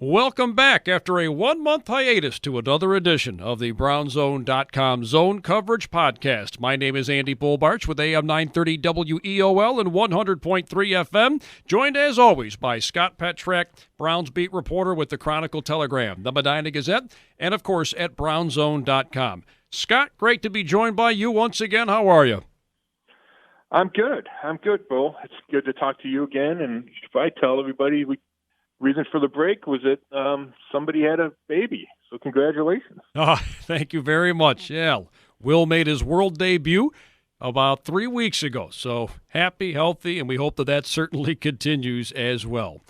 Welcome back after a 1-month hiatus to another edition of the BrownsZone.com Zone Coverage Podcast. My name is Andy Barch with AM 930 WEOL and 100.3 FM, joined as always by Scott Petrak, Browns beat reporter with the Chronicle, Telegram, the Medina Gazette, and of course at BrownsZone.com. Scott, great to be joined by you once again. How are you? I'm good, Bo. It's good to talk to you again. And if I tell everybody reason for the break was that somebody had a baby. So congratulations. Oh, thank you very much. Yeah, Will made his world debut about 3 weeks ago. So happy, healthy, and we hope that certainly continues as well.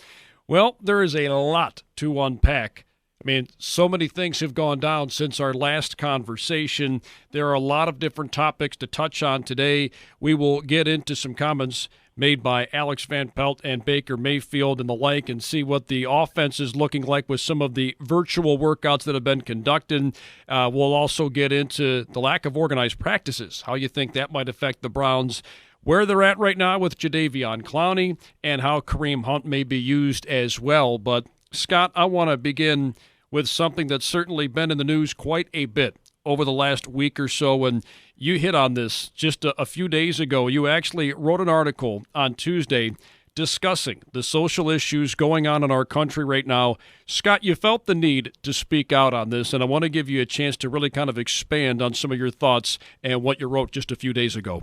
Well, there is a lot to unpack. I mean, so many things have gone down since our last conversation. There are a lot of different topics to touch on today. We will get into some comments made by Alex Van Pelt and Baker Mayfield and the like, and see what the offense is looking like with some of the virtual workouts that have been conducted. We'll also get into the lack of organized practices, how you think that might affect the Browns, where they're at right now with Jadeveon Clowney, and how Kareem Hunt may be used as well. But, Scott, I want to begin with something that's certainly been in the news quite a bit over the last week or so, and you hit on this just a few days ago. You actually wrote an article on Tuesday discussing the social issues going on in our country right now. Scott, you felt the need to speak out on this, and I want to give you a chance to really kind of expand on some of your thoughts and what you wrote just a few days ago.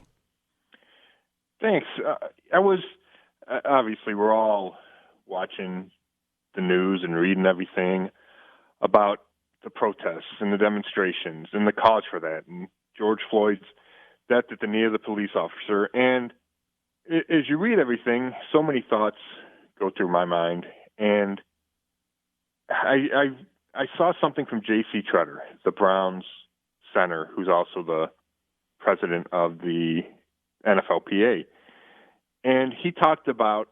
Thanks. Obviously, we're all watching the news and reading everything about the protests and the demonstrations and the cause for that, and George Floyd's death at the knee of the police officer. And as you read everything, so many thoughts go through my mind. And I saw something from J.C. Tretter, the Browns center, who's also the president of the NFLPA. And he talked about,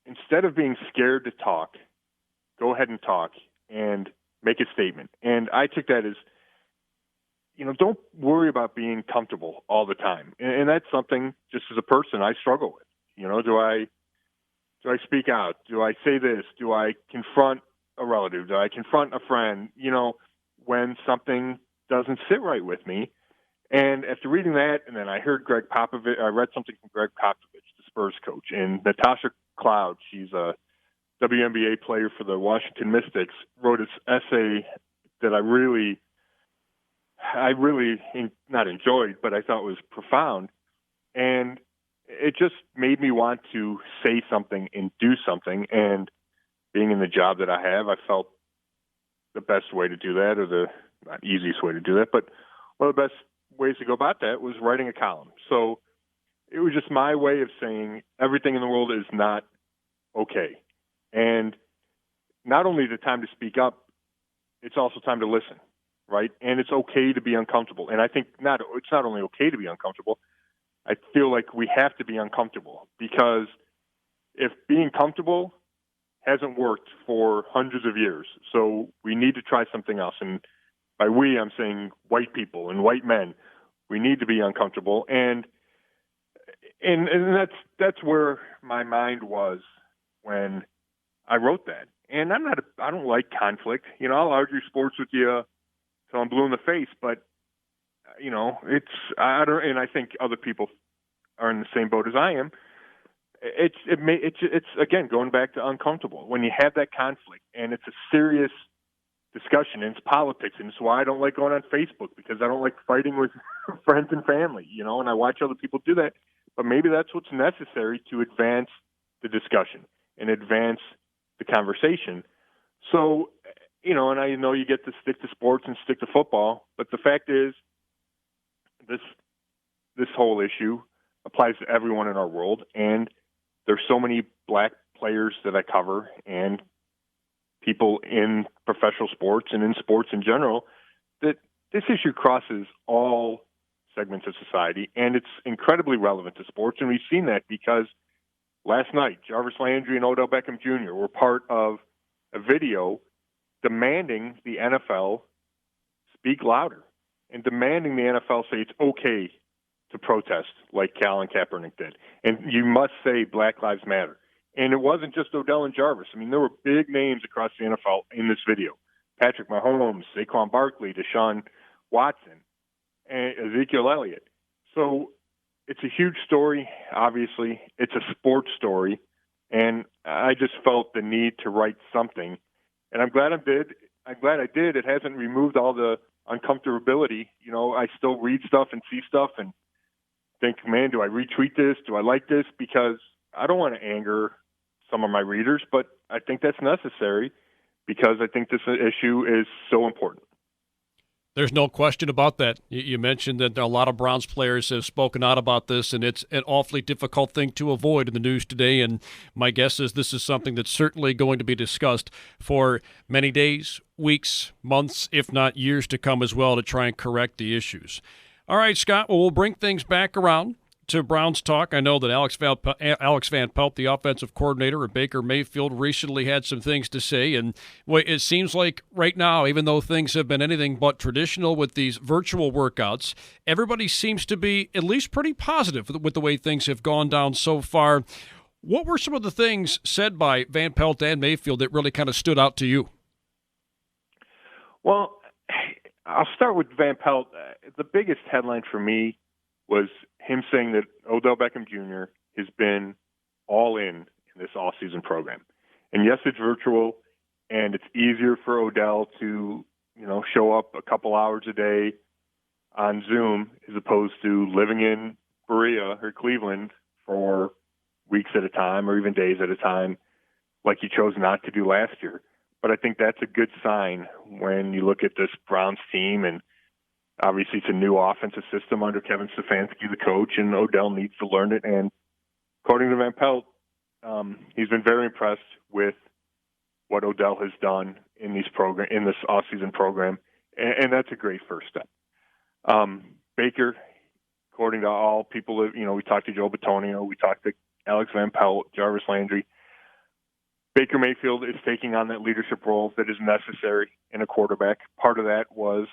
instead of being scared to talk, go ahead and talk and make a statement. And I took that as, don't worry about being comfortable all the time. And that's something, just as a person, I struggle with. Do I speak out? Do I say this? Do I confront a relative? Do I confront a friend? When something doesn't sit right with me. And after reading that, and then I heard I read something from Greg Popovich, the Spurs coach, and Natasha Cloud, she's a WNBA player for the Washington Mystics, wrote this essay that I really not enjoyed, but I thought was profound. And it just made me want to say something and do something. And being in the job that I have, I felt the best way to do that, or the not easiest way to do that, but one of the best ways to go about that was writing a column. So it was just my way of saying everything in the world is not okay. And not only is it time to speak up, it's also time to listen, right? And it's okay to be uncomfortable. And I think it's not only okay to be uncomfortable, I feel like we have to be uncomfortable, because if being comfortable hasn't worked for hundreds of years, so we need to try something else. And by we, I'm saying white people and white men. We need to be uncomfortable. And that's where my mind was when I wrote that. And I don't like conflict. I'll argue sports with you till I'm blue in the face, but and I think other people are in the same boat as I am. It's again, going back to uncomfortable. When you have that conflict and it's a serious discussion, and it's politics, and it's why I don't like going on Facebook, because I don't like fighting with friends and family, and I watch other people do that. But maybe that's what's necessary to advance the discussion and advance the conversation. So, and I know you get to stick to sports and stick to football, but the fact is this whole issue applies to everyone in our world. And there's so many black players that I cover, and people in professional sports and in sports in general, that this issue crosses all segments of society, and it's incredibly relevant to sports. And we've seen that because last night, Jarvis Landry and Odell Beckham Jr. were part of a video demanding the NFL speak louder and demanding the NFL say it's okay to protest like Colin Kaepernick did. And you must say Black Lives Matter. And it wasn't just Odell and Jarvis. I mean, there were big names across the NFL in this video. Patrick Mahomes, Saquon Barkley, Deshaun Watson, and Ezekiel Elliott. So it's a huge story, obviously. It's a sports story. And I just felt the need to write something. And I'm glad I did. It hasn't removed all the uncomfortability. You know, I still read stuff and see stuff and think, man, do I retweet this? Do I like this? Because I don't want to anger some of my readers, but I think that's necessary because I think this issue is so important. There's no question about that. You mentioned that a lot of Browns players have spoken out about this, and it's an awfully difficult thing to avoid in the news today. And my guess is this is something that's certainly going to be discussed for many days, weeks, months, if not years to come as well to try and correct the issues. All right, Scott, well, we'll bring things back around to Browns talk. I know that Alex Van Pelt, the offensive coordinator at Baker Mayfield, recently had some things to say. And it seems like right now, even though things have been anything but traditional with these virtual workouts, everybody seems to be at least pretty positive with the way things have gone down so far. What were some of the things said by Van Pelt and Mayfield that really kind of stood out to you? Well, I'll start with Van Pelt. The biggest headline for me was him saying that Odell Beckham Jr. has been all in this offseason program. And yes, it's virtual, and it's easier for Odell to, show up a couple hours a day on Zoom as opposed to living in Berea or Cleveland for weeks at a time or even days at a time like he chose not to do last year. But I think that's a good sign when you look at this Browns team, and obviously it's a new offensive system under Kevin Stefanski, the coach, and Odell needs to learn it. And according to Van Pelt, he's been very impressed with what Odell has done in this offseason program, and that's a great first step. Baker, according to all people, we talked to Joe Bitonio, we talked to Alex Van Pelt, Jarvis Landry. Baker Mayfield is taking on that leadership role that is necessary in a quarterback. Part of that was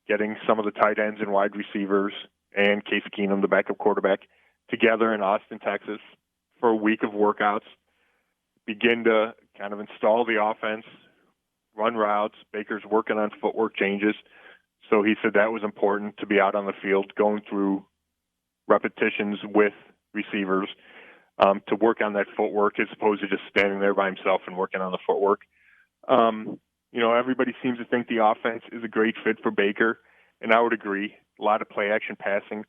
getting some of the tight ends and wide receivers and Case Keenum, the backup quarterback, together in Austin, Texas for a week of workouts, begin to kind of install the offense, run routes. Baker's working on footwork changes. So he said that was important to be out on the field, going through repetitions with receivers to work on that footwork as opposed to just standing there by himself and working on the footwork. Everybody seems to think the offense is a great fit for Baker, and I would agree. A lot of play-action passing,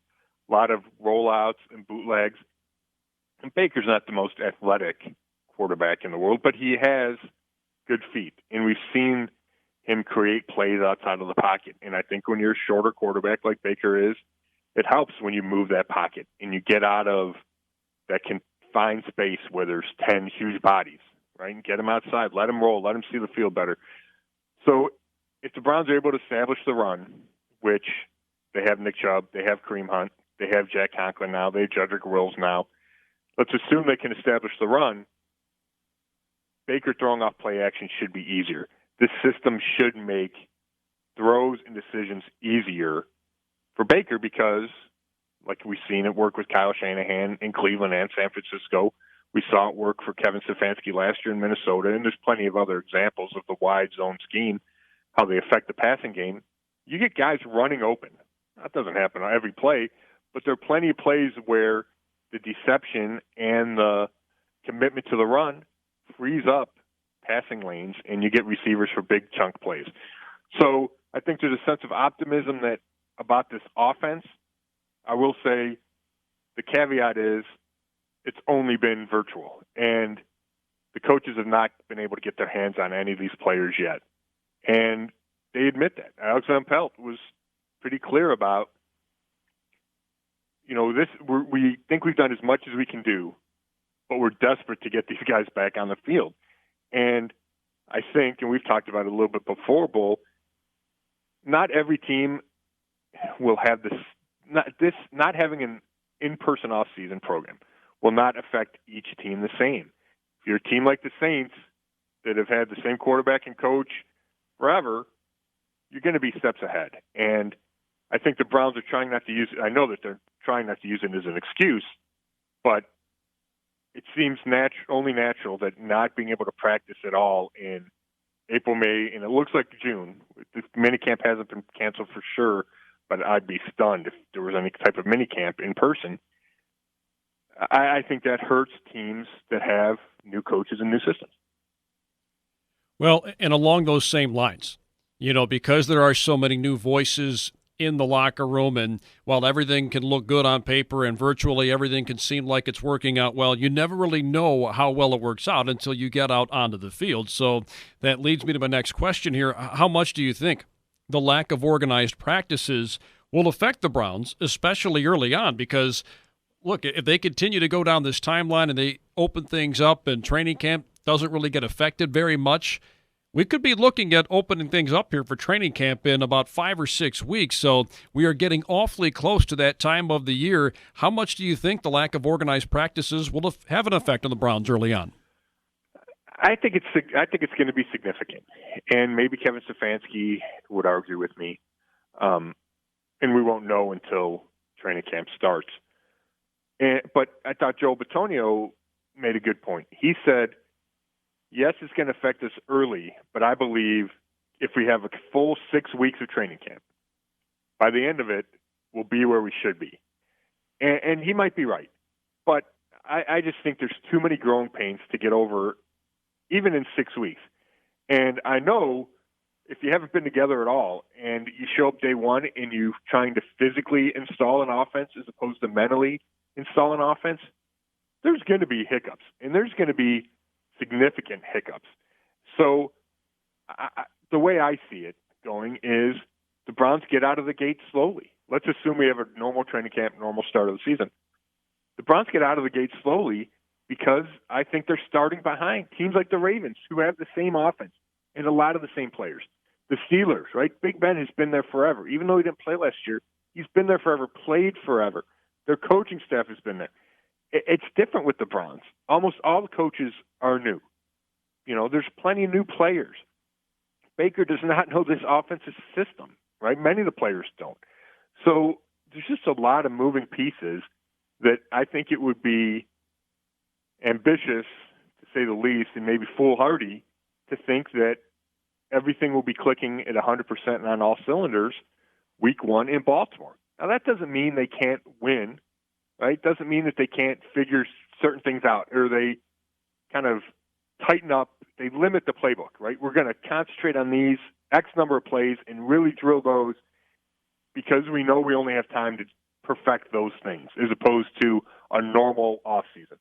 a lot of rollouts and bootlegs. And Baker's not the most athletic quarterback in the world, but he has good feet, and we've seen him create plays outside of the pocket. And I think when you're a shorter quarterback like Baker is, it helps when you move that pocket and you get out of that confined space where there's 10 huge bodies, right? And get him outside, let him roll, let him see the field better. So if the Browns are able to establish the run, which they have Nick Chubb, they have Kareem Hunt, they have Jack Conklin now, they have Jedrick Wills now, let's assume they can establish the run. Baker throwing off play action should be easier. This system should make throws and decisions easier for Baker because, like we've seen it work with Kyle Shanahan in Cleveland and San Francisco. We saw it work for Kevin Stefanski last year in Minnesota, and there's plenty of other examples of the wide zone scheme, how they affect the passing game. You get guys running open. That doesn't happen on every play, but there are plenty of plays where the deception and the commitment to the run frees up passing lanes, and you get receivers for big chunk plays. So I think there's a sense of optimism that about this offense. I will say the caveat is it's only been virtual, and the coaches have not been able to get their hands on any of these players yet. And they admit that. Alex Van Pelt was pretty clear about, we think we've done as much as we can do, but we're desperate to get these guys back on the field. And I think, and we've talked about it a little bit before, Bull, not every team will have not having an in-person off-season program will not affect each team the same. If you're a team like the Saints that have had the same quarterback and coach forever, you're going to be steps ahead. And I think the Browns are trying not to use it. I know that they're trying not to use it as an excuse, but it seems only natural that not being able to practice at all in April, May, and it looks like June. The minicamp hasn't been canceled for sure, but I'd be stunned if there was any type of minicamp in person. I think that hurts teams that have new coaches and new systems. Well, and along those same lines, because there are so many new voices in the locker room, and while everything can look good on paper and virtually everything can seem like it's working out well, you never really know how well it works out until you get out onto the field. So that leads me to my next question here. How much do you think the lack of organized practices will affect the Browns, especially early on? Because, look, if they continue to go down this timeline and they open things up and training camp doesn't really get affected very much, we could be looking at opening things up here for training camp in about 5 or 6 weeks. So we are getting awfully close to that time of the year. How much do you think the lack of organized practices will have an effect on the Browns early on? I think it's going to be significant, and maybe Kevin Stefanski would argue with me, and we won't know until training camp starts. But I thought Joe Bitonio made a good point. He said, yes, it's going to affect us early, but I believe if we have a full 6 weeks of training camp, by the end of it, we'll be where we should be. And he might be right. But I just think there's too many growing pains to get over, even in 6 weeks. And I know if you haven't been together at all and you show up day one and you're trying to physically install an offense as opposed to mentally install an offense, there's going to be hiccups. And there's going to be significant hiccups. So the way I see it going is the Browns get out of the gate slowly. Let's assume we have a normal training camp, normal start of the season. The Browns get out of the gate slowly because I think they're starting behind teams like the Ravens, who have the same offense and a lot of the same players. The Steelers, right? Big Ben has been there forever. Even though he didn't play last year, he's been there forever, played forever. Their coaching staff has been there. It's different with the Browns. Almost all the coaches are new. There's plenty of new players. Baker does not know this offensive system, right? Many of the players don't. So there's just a lot of moving pieces that I think it would be ambitious, to say the least, and maybe foolhardy to think that everything will be clicking at 100% and on all cylinders week one in Baltimore. Now, that doesn't mean they can't win, right? Doesn't mean that they can't figure certain things out, or they kind of tighten up, they limit the playbook, right? We're going to concentrate on these X number of plays and really drill those because we know we only have time to perfect those things as opposed to a normal offseason.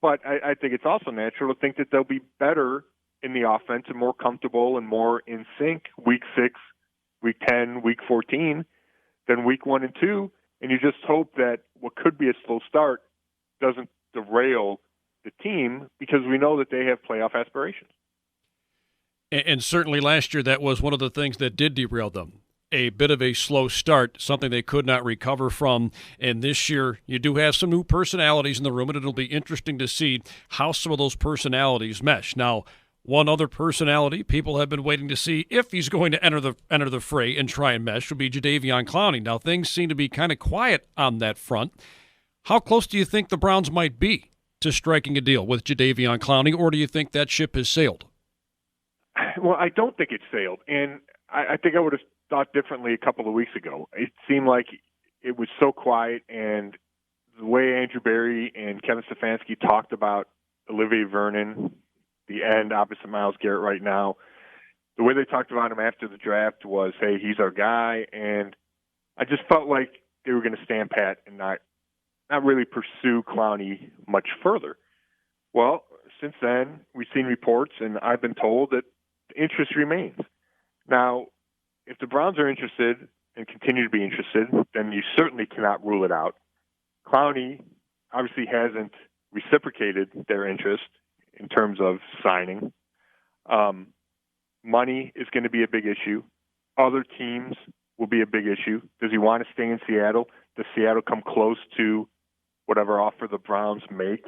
But I think it's also natural to think that they'll be better in the offense and more comfortable and more in sync week 6, week 10, week 14 than week 1 and 2. And you just hope that what could be a slow start doesn't derail the team because we know that they have playoff aspirations. And certainly last year that was one of the things that did derail them. A bit of a slow start, something they could not recover from. And this year, you do have some new personalities in the room, and it'll be interesting to see how some of those personalities mesh. Now, one other personality people have been waiting to see if he's going to enter the fray and try and mesh would be Jadeveon Clowney. Now, things seem to be kind of quiet on that front. How close do you think the Browns might be to striking a deal with Jadeveon Clowney, or do you think that ship has sailed? Well, I don't think it's sailed, and I think I would have thought differently a couple of weeks ago. It seemed like it was so quiet, and the way Andrew Berry and Kevin Stefanski talked about Olivier Vernon, the end opposite Myles Garrett right now, the way they talked about him after the draft was, hey, he's our guy, and I just felt like they were going to stand pat and not really pursue Clowney much further. Well, since then, we've seen reports, and I've been told that the interest remains. Now, if the Browns are interested and continue to be interested, then you certainly cannot rule it out. Clowney obviously hasn't reciprocated their interest in terms of signing. Money is going to be a big issue. Other teams will be a big issue. Does he want to stay in Seattle? Does Seattle come close to whatever offer the Browns make?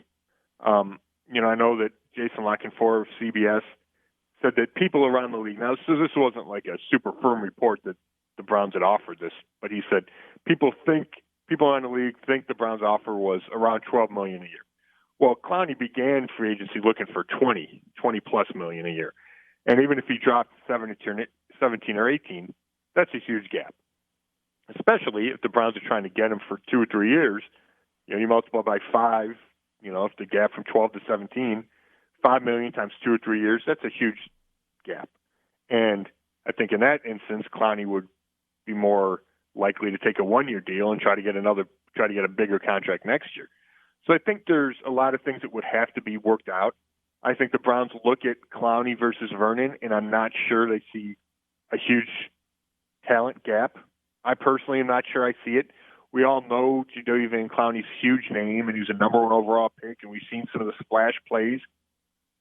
I know that Jason Lockenfor of CBS said that people around the league, now so this wasn't like a super firm report that the Browns had offered this, but he said people around the league think the Browns offer was around $12 million a year. Well, Clowney began free agency looking for 20 plus million a year. And even if he dropped 17 or 18, that's a huge gap, especially if the Browns are trying to get him for 2 or 3 years. You multiply by 5, if the gap from 12 to 17, $5 million times 2 or 3 years, that's a huge gap. And I think in that instance, Clowney would be more likely to take a 1-year deal and try to get a bigger contract next year. So I think there's a lot of things that would have to be worked out. I think the Browns look at Clowney versus Vernon, and I'm not sure they see a huge talent gap. I personally am not sure I see it. We all know Jadeveon Clowney's huge name, and he was a number 1 overall pick, and we've seen some of the splash plays.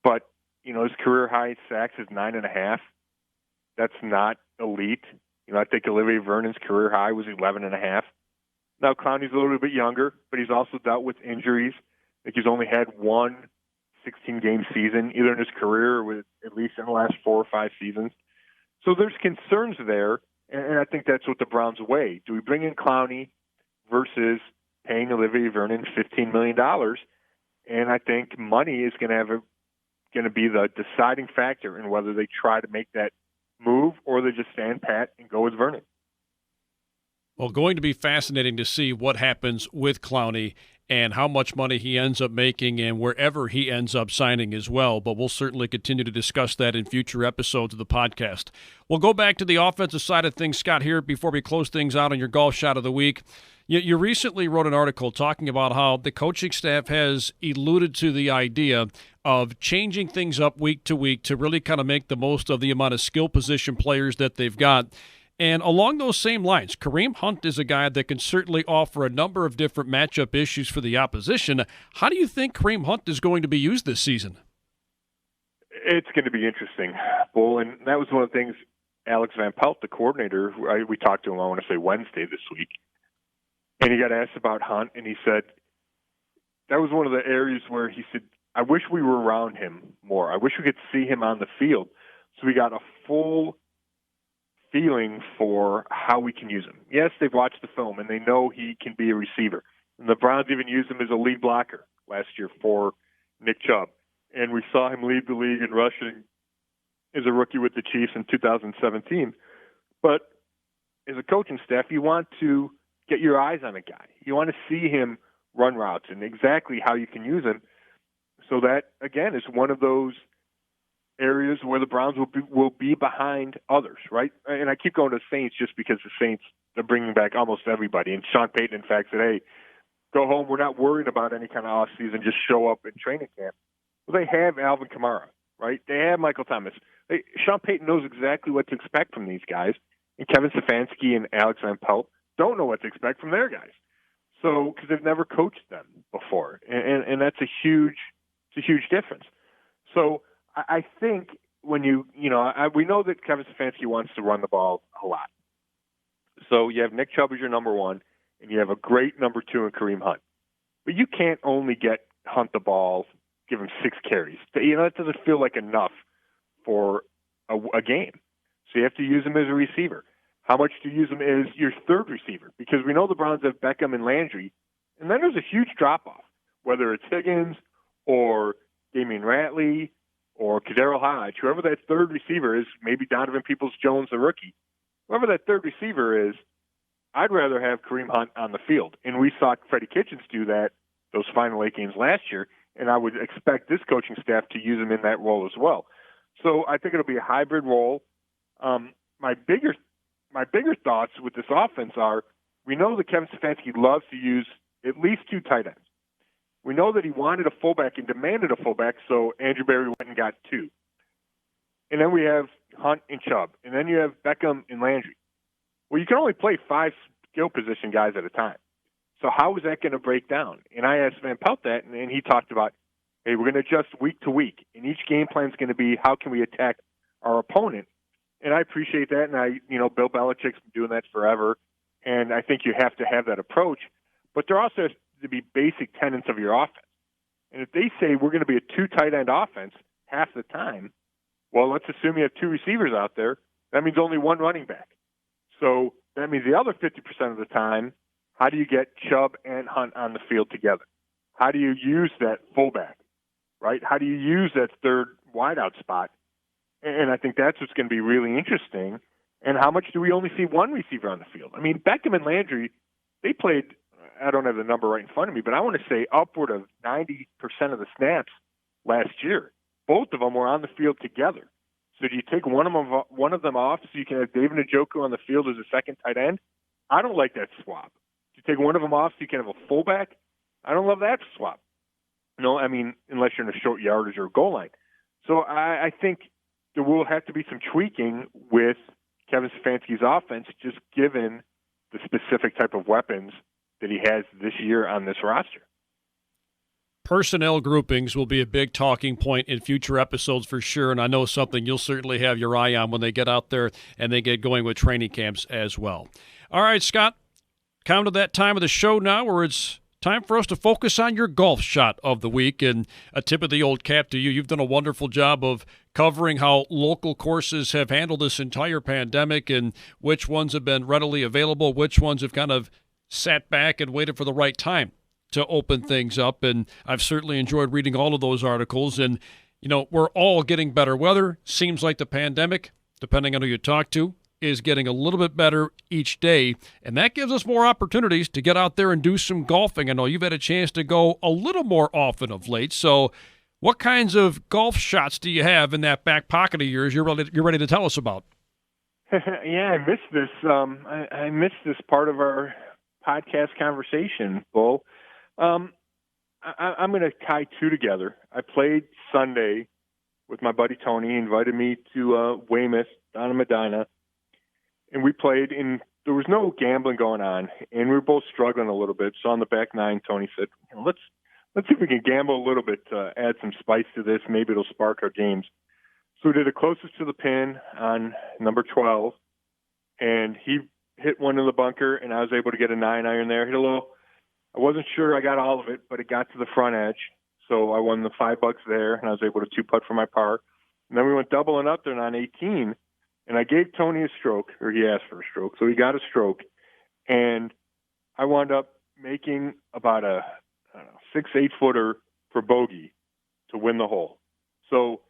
But, his career high sacks is 9.5. That's not elite. I think Olivier Vernon's career high was 11.5. Now, Clowney's a little bit younger, but he's also dealt with injuries. I think he's only had one 16-game season, either in his career or with at least in the last 4 or 5 seasons. So there's concerns there, and I think that's what the Browns weigh. Do we bring in Clowney versus paying Olivier Vernon $15 million? And I think money is going to be the deciding factor in whether they try to make that move or they just stand pat and go with Vernon. Well, going to be fascinating to see what happens with Clowney and how much money he ends up making and wherever he ends up signing as well. But we'll certainly continue to discuss that in future episodes of the podcast. We'll go back to the offensive side of things, Scott, here before we close things out on your golf shot of the week. You recently wrote an article talking about how the coaching staff has alluded to the idea of changing things up week to week to really kind of make the most of the amount of skill position players that they've got. And along those same lines, Kareem Hunt is a guy that can certainly offer a number of different matchup issues for the opposition. How do you think Kareem Hunt is going to be used this season? It's going to be interesting, Bull. And that was one of the things Alex Van Pelt, the coordinator, we talked to him, I want to say Wednesday this week. And he got asked about Hunt, and he said that was one of the areas where he said, I wish we were around him more. I wish we could see him on the field so we got a full feeling for how we can use him. Yes, they've watched the film, and they know he can be a receiver. And the Browns even used him as a lead blocker last year for Nick Chubb. And we saw him lead the league in rushing as a rookie with the Chiefs in 2017. But as a coaching staff, you want to get your eyes on a guy. You want to see him run routes and exactly how you can use him. So that, again, is one of those areas where the Browns will be behind others, right? And I keep going to the Saints just because the Saints are bringing back almost everybody. And Sean Payton, in fact, said, hey, go home. We're not worried about any kind of offseason. Just show up in training camp. Well, they have Alvin Kamara, right? They have Michael Thomas. Sean Payton knows exactly what to expect from these guys. And Kevin Stefanski and Alex Van Pelt don't know what to expect from their guys. So, because they've never coached them before. And that's a huge difference. So, I think when we know that Kevin Stefanski wants to run the ball a lot. So you have Nick Chubb as your number 1, and you have a great number 2 in Kareem Hunt. But you can't only get Hunt the ball, give him 6 carries. That doesn't feel like enough for a game. So you have to use him as a receiver. How much do you use him as your third receiver? Because we know the Browns have Beckham and Landry, and then there's a huge drop-off, whether it's Higgins or Damian Ratley or Kadarius Hodge, whoever that third receiver is, maybe Donovan Peoples-Jones, the rookie. Whoever that third receiver is, I'd rather have Kareem Hunt on the field. And we saw Freddie Kitchens do that those final 8 games last year, and I would expect this coaching staff to use him in that role as well. So I think it'll be a hybrid role. My bigger thoughts with this offense are, we know that Kevin Stefanski loves to use at least 2 tight ends. We know that he wanted a fullback and demanded a fullback, so Andrew Berry went and got 2. And then we have Hunt and Chubb. And then you have Beckham and Landry. Well, you can only play 5 skill position guys at a time. So how is that going to break down? And I asked Van Pelt that, and he talked about, hey, we're going to adjust week to week. And each game plan is going to be, how can we attack our opponent? And I appreciate that. And Bill Belichick's been doing that forever. And I think you have to have that approach. But there also has to be basic tenets of your offense. And if they say we're going to be a 2 tight end offense half the time, well, let's assume you have 2 receivers out there. That means only 1 running back. So that means the other 50% of the time, how do you get Chubb and Hunt on the field together? How do you use that fullback, right? How do you use that third wideout spot? And I think that's what's going to be really interesting. And how much do we only see one receiver on the field? I mean, Beckham and Landry, they played, I don't have the number right in front of me, but I want to say upward of 90% of the snaps last year. Both of them were on the field together. So do you take one of them off so you can have David Njoku on the field as a second tight end? I don't like that swap. Do you take one of them off so you can have a fullback? I don't love that swap. No, I mean, unless you're in a short yardage or a goal line. So I think there will have to be some tweaking with Kevin Stefanski's offense, just given the specific type of weapons that he has this year on this roster. Personnel groupings will be a big talking point in future episodes for sure, and I know something you'll certainly have your eye on when they get out there and they get going with training camps as well. All right, Scott, come to that time of the show now where it's time for us to focus on your golf shot of the week, and a tip of the old cap to you. You've done a wonderful job of covering how local courses have handled this entire pandemic and which ones have been readily available, which ones have kind of sat back and waited for the right time to open things up. And I've certainly enjoyed reading all of those articles. And, you know, we're all getting better weather. Seems like the pandemic, depending on who you talk to, is getting a little bit better each day. And that gives us more opportunities to get out there and do some golfing. I know you've had a chance to go a little more often of late. So what kinds of golf shots do you have in that back pocket of yours you're ready to tell us about? Yeah, I missed this. I missed this part of our podcast conversation, Bull. I'm going to tie two together. I played Sunday with my buddy Tony. He invited me to Weymouth down in Medina, and we played. And there was no gambling going on, and we were both struggling a little bit. So on the back nine, Tony said, "Let's see if we can gamble a little bit to add some spice to this. Maybe it'll spark our games." So we did the closest to the pin on number 12, and he hit one in the bunker, and I was able to get a 9-iron there. Hit a little. I wasn't sure I got all of it, but it got to the front edge. So I won the $5 there, and I was able to two-putt for my par. And then we went doubling up there on 18, and I gave Tony a stroke, or he asked for a stroke. So he got a stroke, and I wound up making about a 6-8-footer for bogey to win the hole. So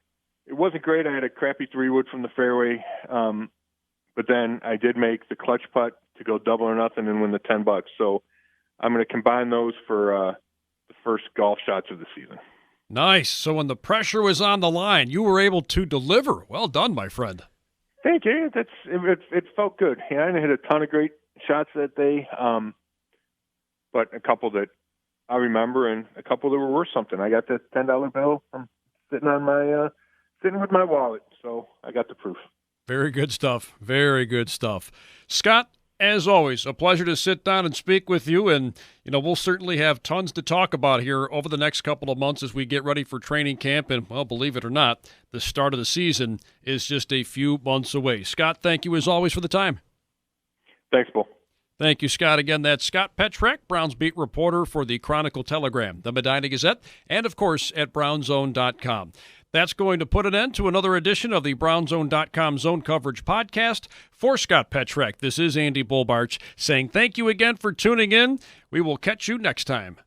it wasn't great. I had a crappy 3-wood from the fairway, but then I did make the clutch putt to go double or nothing and win the $10. So I'm going to combine those for the first golf shots of the season. Nice. So when the pressure was on the line, you were able to deliver. Well done, my friend. Thank you. It felt good. Yeah, I didn't hit a ton of great shots that day, but a couple that I remember and a couple that were worth something. I got that $10 bill from sitting with my wallet, so I got the proof. Very good stuff. Very good stuff. Scott, as always, a pleasure to sit down and speak with you, and we'll certainly have tons to talk about here over the next couple of months as we get ready for training camp, and, well, believe it or not, the start of the season is just a few months away. Scott, thank you as always for the time. Thanks, Bull. Thank you, Scott. Again, that's Scott Petrak, Browns beat reporter for the Chronicle Telegram, the Medina Gazette, and, of course, at BrownsZone.com. That's going to put an end to another edition of the BrownsZone.com Zone Coverage podcast. For Scott Petrak, this is Andy Barch saying thank you again for tuning in. We will catch you next time.